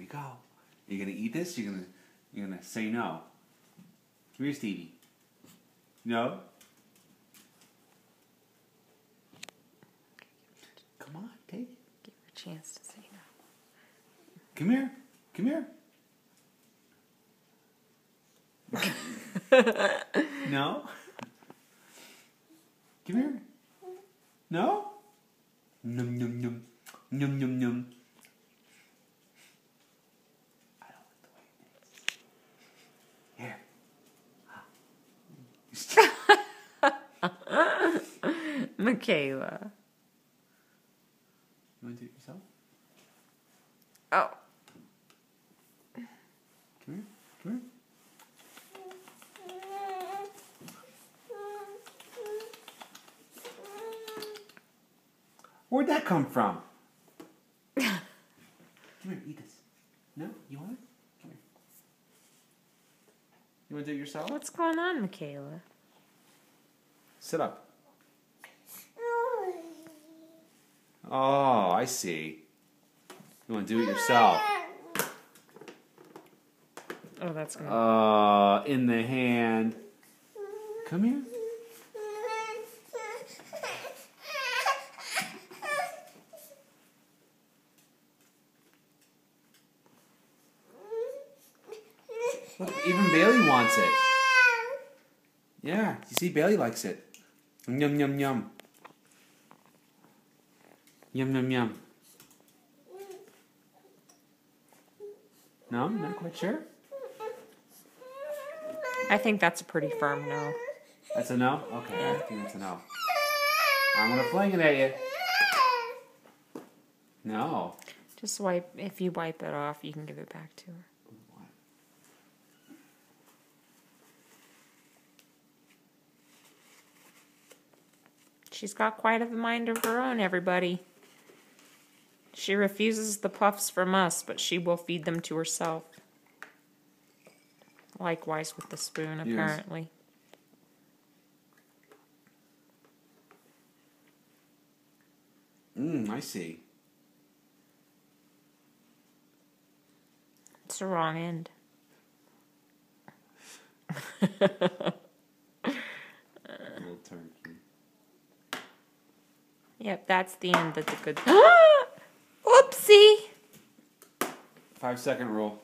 we go. You gonna eat this? You're gonna say no. Come here, Stevie. No? Come on, take it. Give her a chance to say no. Come here. Come here. No? Come here. No? Num num num. Num num num. I don't like the way it tastes. Here. Michaela. You want to do it yourself? Oh. Come here. Come here. Where'd that come from? Come here, eat this. No? You want it? Come here. You want to do it yourself? What's going on, Michaela? Sit up. Oh, I see. You want to do it yourself. Oh, that's good. In the hand. Come here. Look, even Bailey wants it. Yeah, you see, Bailey likes it. Yum, yum, yum. Yum, yum, yum. No, not quite sure. I think that's a pretty firm no. That's a no? Okay, I think that's a no. I'm gonna fling it at you. No. Just wipe. If you wipe it off, you can give it back to her. She's got quite a mind of her own, everybody. She refuses the puffs from us, but she will feed them to herself. Likewise with the spoon, apparently. Yes. I see. It's the wrong end. Little turkey. Yep, that's the end. That's a good... Oopsie! 5-second rule.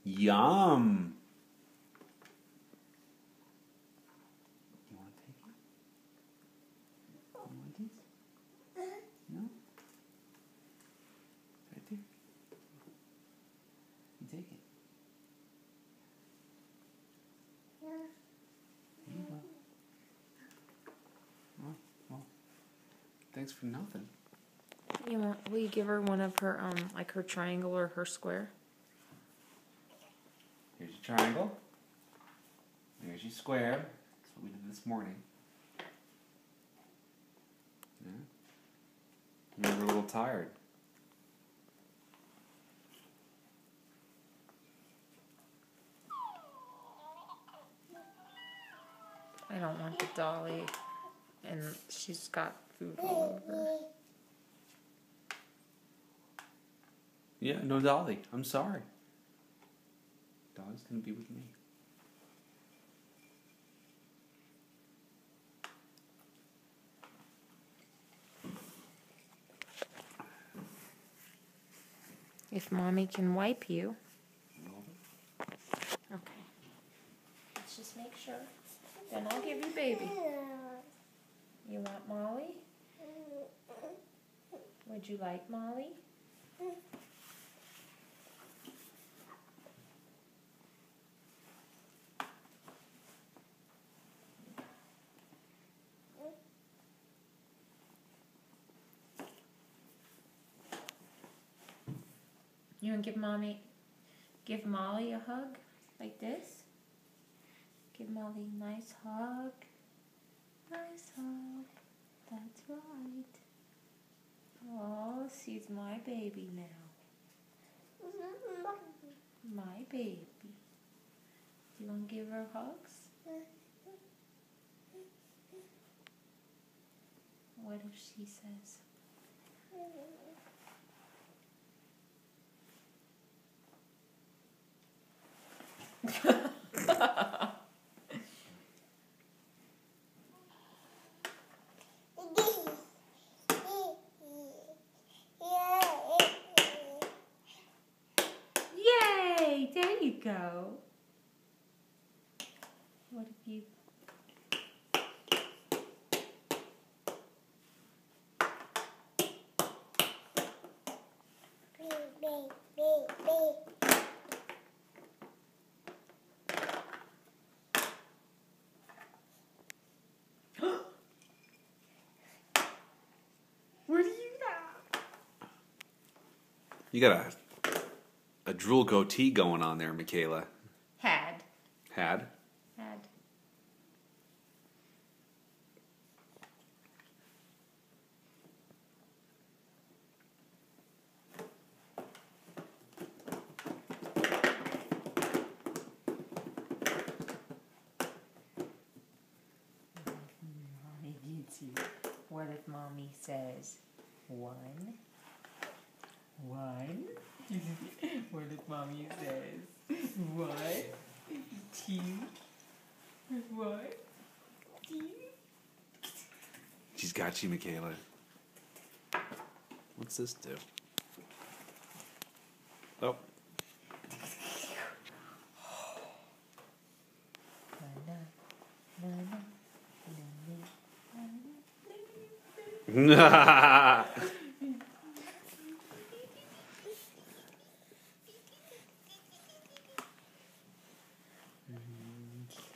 Yum. You want to take it? You want this? No? It's right there. You take it. There you go. Well, thanks for nothing. Will you give her one of her, like her triangle or her square? Here's your triangle. There's your square. That's what we did this morning. Yeah. You're a little tired. I don't want the dolly, and she's got food all over. Yeah, no dolly. I'm sorry. Dolly's gonna be with me. If Mommy can wipe you. Okay. Let's just make sure. Then I'll give you baby. You want Molly? Would you like Molly? You want to give Molly a hug like this? Give Molly a nice hug. Nice hug. That's right. she's my baby now. My baby. You want to give her hugs? What if she says? Yay! There you go. What if you... What do you got? You got a drool goatee going on there, Michaela. Had. Had? Had. Mommy gets you. What if Mommy says 1? 1? What if Mommy says 1, 2, 1, 2? She's got you, Michaela. What's this do? Oh.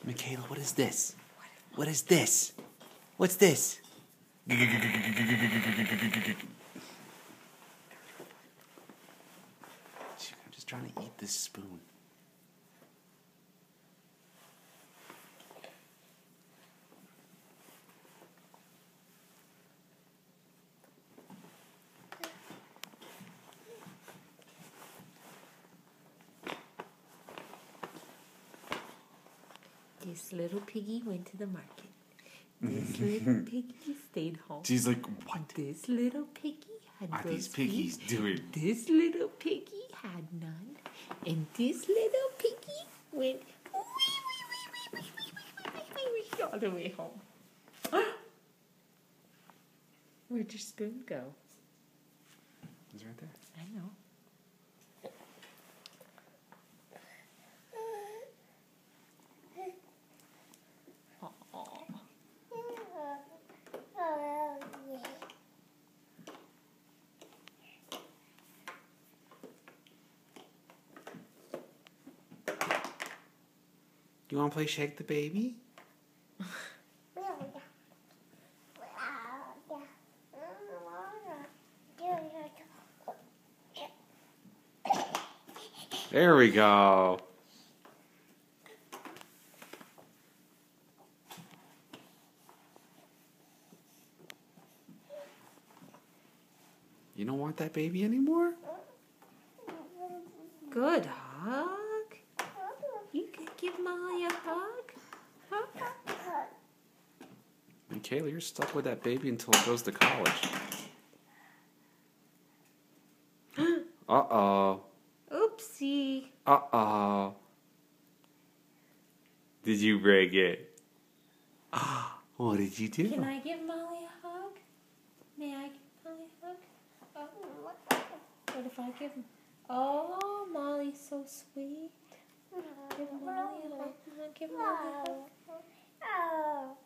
Michaela, what is this? What is this? What's this? I'm just trying to eat this spoon. This little piggy went to the market. This little piggy stayed home. She's like, what? This little piggy had What are those these piggies feet. doing? This little piggy had none. And this little piggy went all the way home. Where'd your spoon go? It's right there. I know. You want to play Shake the Baby? There we go. You don't want that baby anymore? Good hug. You can give Molly a hug. Huh? Michaela, you're stuck with that baby until it goes to college. Uh-oh. Oopsie. Uh-oh. Did you break it? What did you do? Can I give Molly a hug? May I give Molly a hug? Oh, what if I give him? Oh, Molly's so sweet. Give Molly a hug. Give Molly a hug. Oh.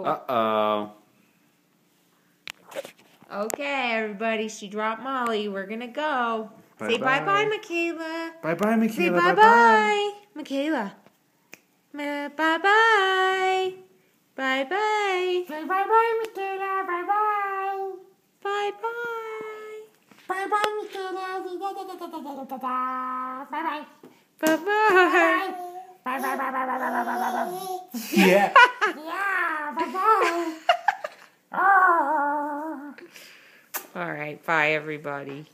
Uh-oh. Okay, everybody. She dropped Molly. We're gonna go. Say bye-bye, Michaela. Bye-bye, Michaela. Say bye-bye, Michaela. Bye-bye. Bye-bye. Say bye-bye, Michaela. Bye-bye. Bye-bye. Bye-bye, Michaela. Bye-bye. Bye-bye. Bye-bye. Yeah. Yeah, bye-bye. Oh. All right. Bye, everybody.